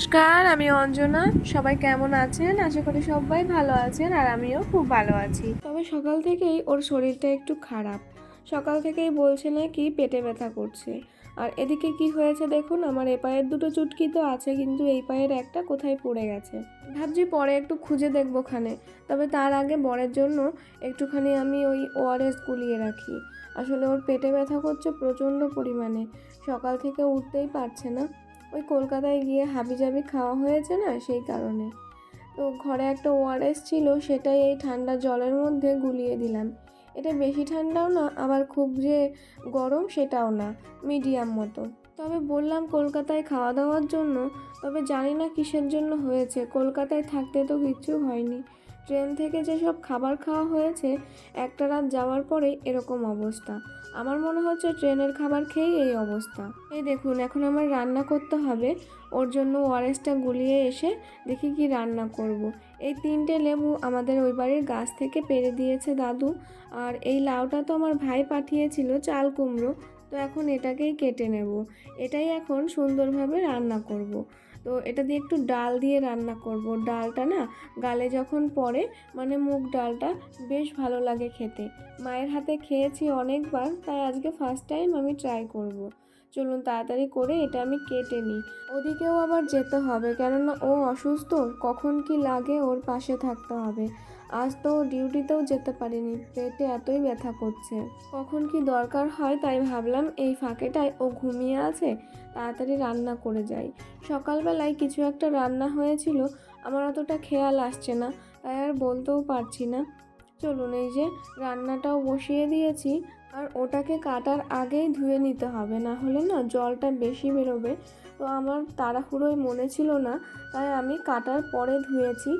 নমস্কার, আমি অঞ্জনা। সবাই কেমন আছেন? আশা করি সবাই ভালো আছেন আর আমিও খুব ভালো আছি। তবে সকাল থেকেই ওর শরীরটা একটু খারাপ। সকাল থেকেই বলছে নাকি পেটে ব্যথা করছে। আর এদিকে কি হয়েছে দেখুন, আমার এ পায়ের দুটো চুটকি তো আছে, কিন্তু এই পায়ের একটা কোথায় পড়ে গেছে। ভাবছি পরে একটু খুঁজে দেখবো খানে। তবে তার আগে বরের জন্য একটুখানি আমি ওই ওআরএস গুলিয়ে রাখি। আসলে ওর পেটে ব্যথা করছে প্রচণ্ড পরিমাণে, সকাল থেকে উঠতেই পারছে না। ওই কলকাতায় গিয়ে হাবিজাবি খাওয়া হয়েছে না, সেই কারণে। তো ঘরে একটা ওআরএস ছিল, সেটাই এই ঠান্ডা জলের মধ্যে গুলিয়ে দিলাম। এটা বেশি ঠান্ডাও না, আবার খুব যে গরম সেটাও না, মিডিয়াম মতো। তবে বললাম কলকাতায় খাওয়া দাওয়ার জন্য, তবে জানি না কিসের জন্য হয়েছে। কলকাতায় থাকতে তো কিচ্ছু হয়নি, ট্রেন থেকে যেসব খাবার খাওয়া হয়েছে, একটা রাত যাওয়ার পরেই এরকম অবস্থা। আমার মনে হচ্ছে ট্রেনের খাবার খেয়েই এই অবস্থা। এই দেখুন, এখন আমার রান্না করতে হবে। ওর জন্য ওআরএসটা গুলিয়ে এসে দেখি কি রান্না করব। এই 3টে লেবু আমাদের ওই বাড়ির গাছ থেকে পেড়ে দিয়েছে দাদু। আর এই লাউটা তো আমার ভাই পাঠিয়েছিল, চাল কুমড়ো। তো এখন এটাকেই কেটে নেব। এটাই এখন সুন্দরভাবে রান্না করব। তো এটা দিয়ে একটু ডাল দিয়ে রান্না করব। ডালটা না গালে যখন পড়ে, মানে মুগ ডালটা, বেশ ভালো লাগে খেতে। মায়ের হাতে খেয়েছি অনেকবার, তাই আজকে ফার্স্ট টাইম আমি ট্রাই করব। চলুন তাড়াতাড়ি করে এটা আমি কেটে নিই। ওদিকেও আবার যেতে হবে, কেননা ও অসুস্থ, কখন কি লাগে ওর পাশে থাকতে হবে। আজ তো ডিউটিতেও যেতে পারিনি, পেটে এতই ব্যথা করছে। কখন কি দরকার হয়, তাই ভাবলাম এই ফাঁকেটায় ও ঘুমিয়ে আছে, তাড়াতাড়ি রান্না করে যাই। সকালবেলায় কিছু একটা রান্না হয়েছিল, আমার অতটা খেয়াল আসছে না, তাই আর বলতেও পারছি না। চলুন, এই যে রান্নাটাও বসিয়ে দিয়েছি। আর ওটাকে কাটার আগেই ধুয়ে নিতে হবে, না হলে না জলটা বেশি বেরোবে। তো আমার তাড়াহুড়োয় মনে ছিল না, তাই আমি কাটার পরে ধুয়েছি।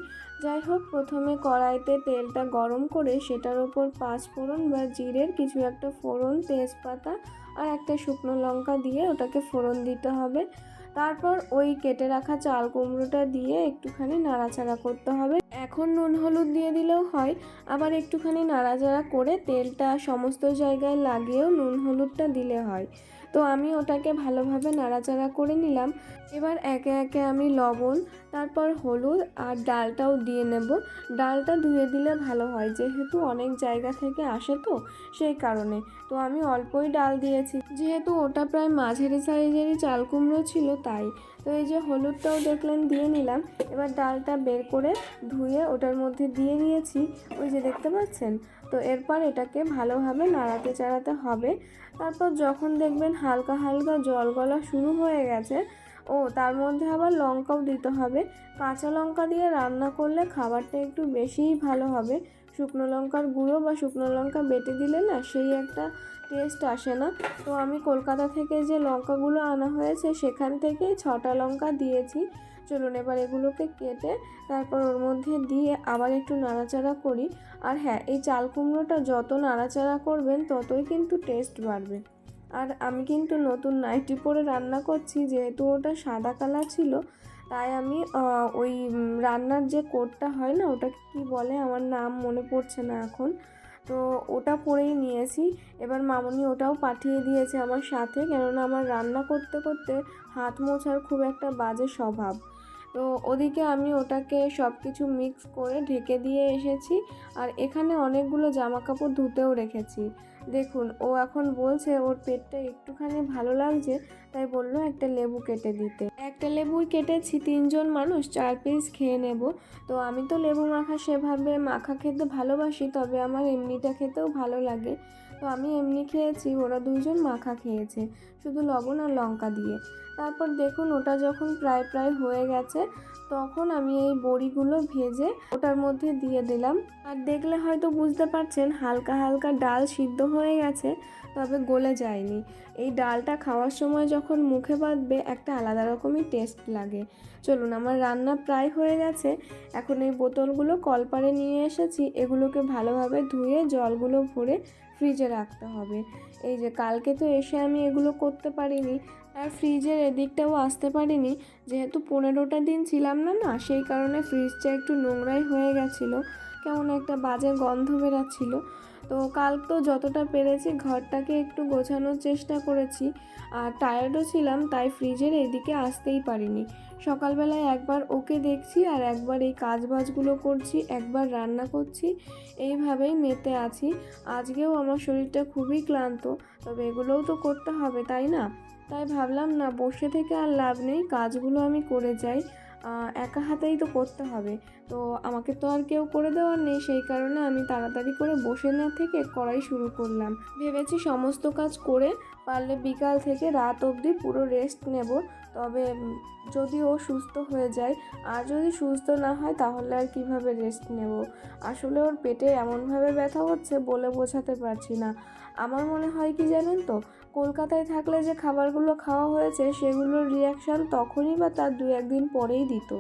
যাই হোক, প্রথমে কড়াইতে তেলটা গরম করে সেটার ওপর 5 ফোড়ন বা জিরের কিছু একটা ফোড়ন, তেজপাতা আর একটা শুকনো লঙ্কা দিয়ে ওটাকে ফোড়ন দিতে হবে। তারপর ওই কেটে রাখা চাল কুমড়োটা দিয়ে একটুখানি নাড়াচাড়া করতে হবে। এখন নুন হলুদ দিয়ে দিলেও হয়, আবার একটুখানি নাড়াচাড়া করে তেলটা সমস্ত জায়গায় লাগিয়েও নুন হলুদটা দিলে হয়। তো আমি ওটাকে ভালোভাবে নাড়াচাড়া করে নিলাম। এবার একে একে আমি লবণ, তারপর হলুদ আর ডালটাও দিয়ে নেব। ডালটা ধুয়ে দিলে ভালো হয়, যেহেতু অনেক জায়গা থেকে আসে তো, সেই কারণে। তো আমি অল্পই ডাল দিয়েছি, যেহেতু ওটা প্রায় মাঝারি সাইজেরই চাল কুমড়ো ছিল, তাই। তো এই যে হলুদটাও দেখলেন দিয়ে নিলাম। এবার ডালটা বের করে ধুয়ে ওটার মধ্যে দিয়ে দিয়েছি, ওই যে দেখতে পাচ্ছেন। তো এরপর এটাকে ভালোভাবে নাড়াতে চাড়াতে হবে। তারপর যখন দেখবেন হালকা হালকা জল গলা শুরু হয়ে গেছে, তার মধ্যে আবার লঙ্কাও দিতে হবে। কাঁচা লঙ্কা দিয়ে রান্না করলে খাবারটা একটু বেশিই ভালো হবে। শুকনো লঙ্কার গুঁড়ো বা শুকনো লঙ্কা বেটে দিলে না সেই একটা টেস্ট আসে না। তো আমি কলকাতা থেকে যে লঙ্কাগুলো আনা হয়েছে, সেখান থেকেই 6টা লঙ্কা দিয়েছি। চলুন এবার এগুলোকে কেটে তারপর ওর মধ্যে দিয়ে আবার একটু নাড়াচাড়া করি। আর হ্যাঁ, এই চাল কুমড়োটা যত নাড়াচাড়া করবেন ততই কিন্তু টেস্ট বাড়বে। আর আমি কিন্তু নতুন নাইটি পরে রান্না করছি, যেহেতু ওটা সাদা কালার ছিল, তাই আমি ওই রান্নার যে কোটটা হয় না, ওটা কি বলে, আমার নাম মনে পড়ছে না এখন। তো ওটা পরেই নিয়েছি। এবার মামনি ওটাও পাঠিয়ে দিয়েছে আমার সাথে, কেননা আমার রান্না করতে করতে হাত মোছার খুব একটা বাজে স্বভাব। তো ওদিকে আমি ওটাকে সব কিছু মিক্স করে ঢেকে দিয়ে এসেছি। আর এখানে অনেকগুলো জামা কাপড় ধুতেও রেখেছি। দেখুন, ও এখন বলছে ওর পেটটা একটুখানি ভালো লাগছে, তাই বললো একটা লেবু কেটে দিতে। একটা লেবুই কেটেছি, 3জন মানুষ 4 পিস খেয়ে নেব। তো আমি তো লেবু মাখা সেভাবে মাখা খেতে ভালোবাসি, তবে আমার এমনিটা খেতেও ভালো লাগে। তো আমি এমনি খেয়েছি, ওরা 2জন মাখা খেয়েছে, শুধু লবণ আর লঙ্কা দিয়ে। তারপর দেখুন, ওটা যখন প্রায় প্রায় হয়ে গেছে, তখন আমি এই বড়িগুলো ভেজে ওটার মধ্যে দিয়ে দিলাম। আর দেখলে হয়তো বুঝতে পারছেন হালকা হালকা ডাল সিদ্ধ হয়ে গেছে, তবে গলে যায়নি। এই ডালটা খাওয়ার সময় যখন মুখে বাঁধবে, একটা আলাদা রকমই টেস্ট লাগে। চলুন, আমার রান্না প্রায় হয়ে গেছে। এখন এই বোতলগুলো কলপারে নিয়ে এসেছি, এগুলোকে ভালোভাবে ধুয়ে জলগুলো ভরে ফ্রিজে রাখতে হবে। এই যে কালকে তো এসে আমি এগুলো করতে পারিনি, আর ফ্রিজের এদিকটাও আসতে পারিনি, যেহেতু 15টা দিন ছিলাম না, সেই কারণে ফ্রিজটা একটু নোংরাই হয়ে গেছিলো, কেমন একটা বাজে গন্ধ বেরাচ্ছিলো। তো কাল তো যতটা পেরেছি ঘরটাকে একটু গোছানোর চেষ্টা করেছি, আর টায়ার্ডও ছিলাম, তাই ফ্রিজের এদিকে আসতেই পারিনি। সকালবেলায় একবার ওকে দেখছি আর একবার এই কাজবাজগুলো করছি, একবার রান্না করছি, এইভাবেই মেতে আছি। আজকেও আমার শরীরটা খুবই ক্লান্ত, তবে এগুলোও তো করতে হবে, তাই না? তাই ভাবলাম না, বসে থেকে আর লাভ নেই, কাজগুলো আমি করে যাই। একা হাতেই তো করতে হবে, তো আমাকে তো আর কেউ করে দেওয়ার নেই, সেই কারণে আমি তাড়াতাড়ি করে বসে না থেকে করাই শুরু করলাম। ভেবেছি সমস্ত কাজ করে পারলে বিকাল থেকে রাত অবধি পুরো রেস্ট নেব। তবে যদি ও সুস্থ হয়ে যায়, আর যদি সুস্থ না হয় তাহলে আর কিভাবে রেস্ট নেব। আসলে ওর পেটে এমনভাবে ব্যথা হচ্ছে বলে বোঝাতে পারছি না। আমার মনে হয় কি জানেন তো, কলকাতায় থাকলে যে খাবারগুলো খাওয়া হয়েছে সেগুলোর রিয়াকশান তখনই বা তার 2-1 দিন পরেই দিত।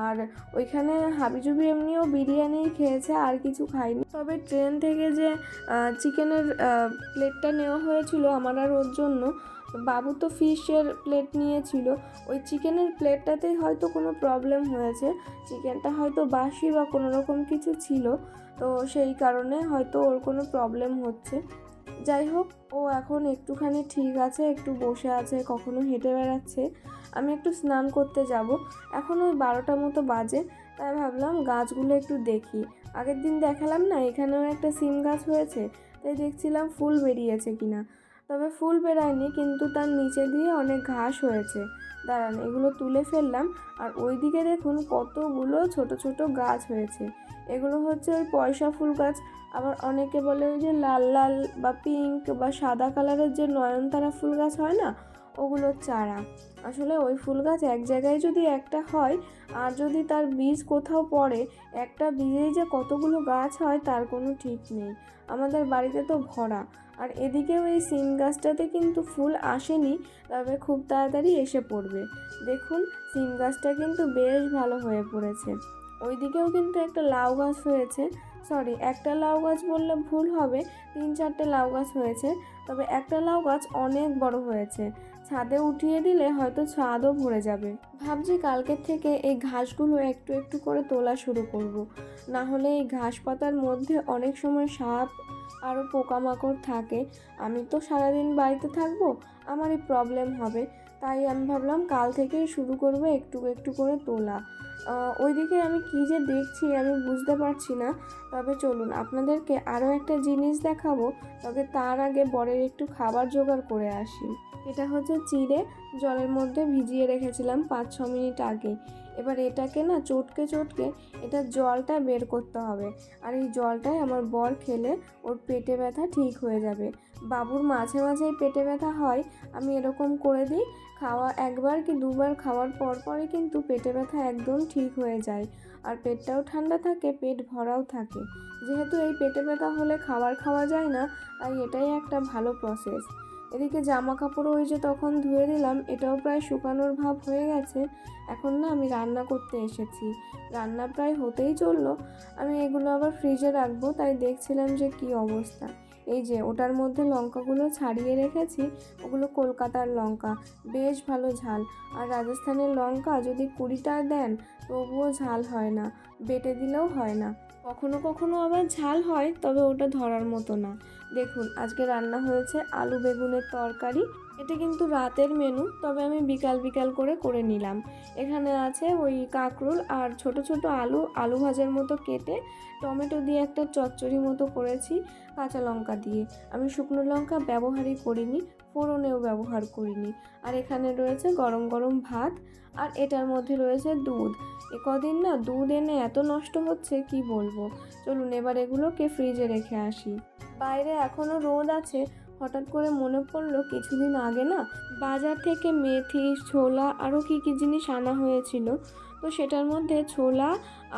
আর ওইখানে হাবিজাবি এমনিও বিরিয়ানিই খেয়েছে, আর কিছু খাইনি। তবে ট্রেন থেকে যে চিকেনের প্লেটটা নেওয়া হয়েছিল আমার আর ওর জন্য, বাবু তো ফিশের প্লেট নিয়েছিল, ওই চিকেনের প্লেটটাতেই হয়তো কোনো প্রবলেম হয়েছে। চিকেনটা হয়তো বাসি বা কোনো রকম কিছু ছিল, তো সেই কারণে হয়তো ওর কোনো প্রবলেম হচ্ছে। যাই হোক, ও এখন একটুখানি ঠিক আছে, একটু বসে আছে, কখনো হেঁটে বেড়াচ্ছে। আমি একটু স্নান করতে যাব, এখন ওই 12টা মতো বাজে। তাই ভাবলাম গাছগুলো একটু দেখি। আগের দিন দেখালাম না এখানেও একটা সিম গাছ হয়েছে, তাই দেখছিলাম ফুল বেরিয়েছে কিনা। তবে ফুল বেরায়নি, কিন্তু তার নিচে দিয়ে অনেক ঘাস হয়েছে। দাঁড়ান, এগুলো তুলে ফেললাম। আর ওইদিকে দেখুন কতগুলো ছোট ছোট গাছ হয়েছে। এগুলো হচ্ছে ওই পয়সা ফুল গাছ। আবার অনেকে বলে ওই যে লাল লাল বা পিঙ্ক বা সাদা কালারের যে নয়নতারা ফুল গাছ হয় না, ওগুলোর চারা। আসলে ওই ফুল গাছ এক জায়গায় যদি একটা হয়, আর যদি তার বীজ কোথাও পড়ে, একটা বীজেই যে কতগুলো গাছ হয় তার কোনো ঠিক নেই। আমাদের বাড়িতে তো ভরা। আর এদিকেও এই সিম গাছটাতে কিন্তু ফুল আসেনি, তবে খুব তাড়াতাড়ি এসে পড়বে। দেখুন, সিম গাছটা কিন্তু বেশ ভালো হয়ে পড়েছে। ওইদিকেও কিন্তু একটা লাউ গাছ হয়েছে। সরি, একটা লাউ গাছ বললে ভুল হবে, 3-4টে লাউ গাছ হয়েছে। তবে একটা লাউ গাছ অনেক বড় হয়েছে, ছাদে উঠিয়ে দিলে হয়তো ছাদও ভরে যাবে। ভাবছি কালকের থেকে এই ঘাসগুলো একটু একটু করে তোলা শুরু করব। না হলে এই ঘাস পাতার মধ্যে অনেক সময় সাপ আরও পোকামাকড় থাকে। আমি তো সারাদিন বাড়িতে থাকবো, আমারই প্রবলেম হবে। তাই আমি ভাবলাম কাল থেকেই শুরু করব একটু একটু করে তোলা। ওইদিকে আমি কী যে দেখছি আমি বুঝতে পারছি না। তবে চলুন আপনাদেরকে আরও একটা জিনিস দেখাবো, তবে তার আগে বরের একটু খাবার জোগাড় করে আসি। এটা হচ্ছে চিড়ে, জলের মধ্যে ভিজিয়ে রেখেছিলাম 5-6 মিনিট আগে। এবার এটাকে না চটকে চটকে এটার জলটা বের করতে হবে। আর এই জলটাই আমার বর খেলে ওর পেটে ব্যথা ঠিক হয়ে যাবে। বাবুর মাঝে মাঝেই পেটে ব্যথা হয়, আমি এরকম করে দিই। খাওয়া 1বার কি 2বার খাওয়ার পর পরই কিন্তু পেটে ব্যথা একদম ঠিক হয়ে যায়। আর পেটটাও ঠান্ডা থাকে, পেট ভরাও থাকে। যেহেতু এই পেটে ব্যথা হলে খাবার খাওয়া যায় না, তাই এটাই একটা ভালো প্রসেস। এদিকে জামা কাপড় ওই যে তখন ধুয়ে দিলাম, এটাও প্রায় শুকানোর ভাব হয়ে গেছে। এখন না আমি রান্না করতে এসেছি, রান্না প্রায় হতেই চললো। আমি এগুলো আবার ফ্রিজে রাখবো, তাই দেখছিলাম যে কি অবস্থা। এই যে ওটার মধ্যে লঙ্কাগুলো ছাড়িয়ে রেখেছি, ওগুলো কলকাতার লঙ্কা, বেশ ভালো ঝাল। আর রাজস্থানের লঙ্কা যদি 20টা দেন তবুও ঝাল হয় না, বেটে দিলেও হয় না। কখনো কখনো আবার ঝাল হয়, তবে ওটা ধরার মতো না। দেখুন, আজকে রান্না হয়েছে আলু বেগুনের তরকারি। এটা কিন্তু রাতের মেনু, তবে আমি বিকাল বিকাল করে নিলাম। এখানে আছে ওই কাঁকরোল আর ছোট ছোট আলু ভাজার মতো কেটে, টমেটো দিয়ে একটা চচ্চড়ি মতো করেছি কাঁচা লঙ্কা দিয়ে। আমি শুকনো লঙ্কা ব্যবহারই করিনি, ফোড়নেও ব্যবহার করিনি। আর এখানে রয়েছে গরম গরম ভাত, আর এটার মধ্যে রয়েছে দুধ। কদিন না দুধ এনে এত নষ্ট হচ্ছে কি বলবো। চলুন এবার এগুলোকে ফ্রিজে রেখে আসি। বাইরে এখনও রোদ আছে। হঠাৎ করে মনে পড়লো কিছুদিন আগে না বাজার থেকে মেথি, ছোলা আরও কী কী জিনিস আনা হয়েছিল, তো সেটার মধ্যে ছোলা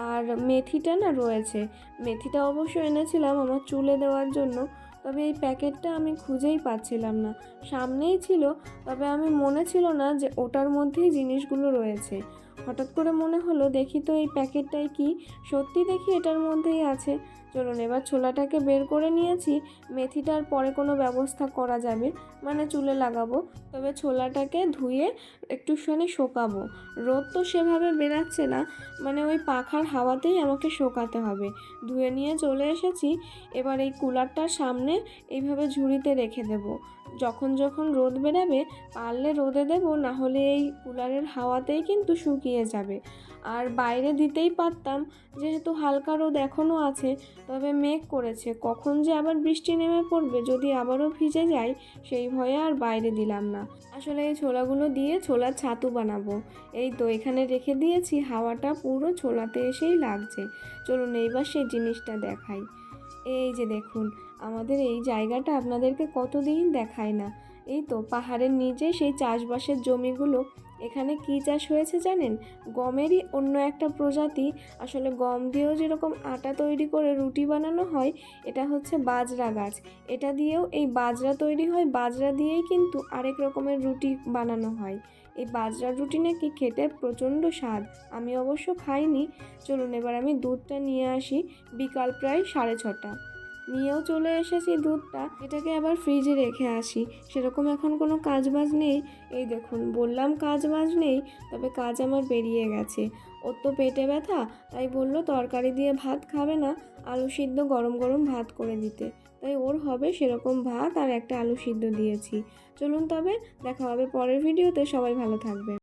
আর মেথিটা না রয়েছে। মেথিটা অবশ্য এনেছিলাম আমার চুলে দেওয়ার জন্য, তবে এই প্যাকেটটা আমি খুঁজেই পাচ্ছিলাম না। সামনেই ছিল, তবে আমি মনে ছিল না যে ওটার মধ্যেই জিনিসগুলো রয়েছে। হঠাৎ করে মনে হলো দেখি তো এই প্যাকেটটাই কি, সত্যি দেখি এটার মধ্যেই আছে। চলুন এবার ছোলাটাকে বের করে নিয়েছি। মেথিটার পরে কোনো ব্যবস্থা করা যাবে, মানে চুলে লাগাবো। তবে ছোলাটাকে ধুয়ে একটুখানি শোকাবো। রোদ তো সেভাবে বেরাচ্ছে না, মানে ওই পাখার হাওয়াতেই আমাকে শোকাতে হবে। ধুয়ে নিয়ে চলে এসেছি। এবার এই কুলারটার সামনে এইভাবে ঝুড়িতে রেখে দেব। যখন যখন রোদ বেরাবে পারলে রোদে দেব, না হলে এই কুলারের হাওয়াতেই কিন্তু শুকিয়ে যাবে। আর বাইরে দিতেই পারতাম, যেহেতু হালকা রোদ এখনও আছে, তবে মেঘ করেছে, কখন যে আবার বৃষ্টি নেমে পড়বে, যদি আবারও ভিজে যায় সেই ভয়ে আর বাইরে দিলাম না। আসলে এই ছোলাগুলো দিয়ে ছোলার ছাতু বানাবো। এই তো এখানে রেখে দিয়েছি, হাওয়াটা পুরো ছোলাতে এসেই লাগছে। চলুন এইবার সেই জিনিসটা দেখাই। এই যে দেখুন, আমাদের এই জায়গাটা আপনাদেরকে কতদিন দেখায় না। এই তো পাহাড়ের নিচে সেই চাষবাসের জমিগুলো। এখানে কী চাষ হয়েছে জানেন? গমেরই অন্য একটা প্রজাতি। আসলে গম দিয়েও যেরকম আটা তৈরি করে রুটি বানানো হয়, এটা হচ্ছে বাজরা গাছ। এটা দিয়েও এই বাজরা তৈরি হয়, বাজরা দিয়েই কিন্তু আরেক রকমের রুটি বানানো হয়। এই বাজরার রুটি নাকি খেতে প্রচণ্ড স্বাদ। আমি অবশ্য খাইনি। চলুন এবার আমি দুধটা নিয়ে আসি। বিকাল প্রায় 6:30। নিয়েও চলে এসেছি দুধটা। এটাকে আবার ফ্রিজে রেখে আসি। সেরকম এখন কোনো কাজবাজ নেই। এই দেখুন, বললাম কাজবাজ নেই, তবে কাজ আমার বেরিয়ে গেছে। ওর তো পেটে ব্যথা, তাই বললো তরকারি দিয়ে ভাত খাবে না, আলু সিদ্ধ গরম গরম ভাত করে দিতে। তাই ওর হবে সেরকম ভাত আর একটা আলু সিদ্ধ দিয়েছি। চলুন তবে দেখা হবে পরের ভিডিওতে। সবাই ভালো থাকবে।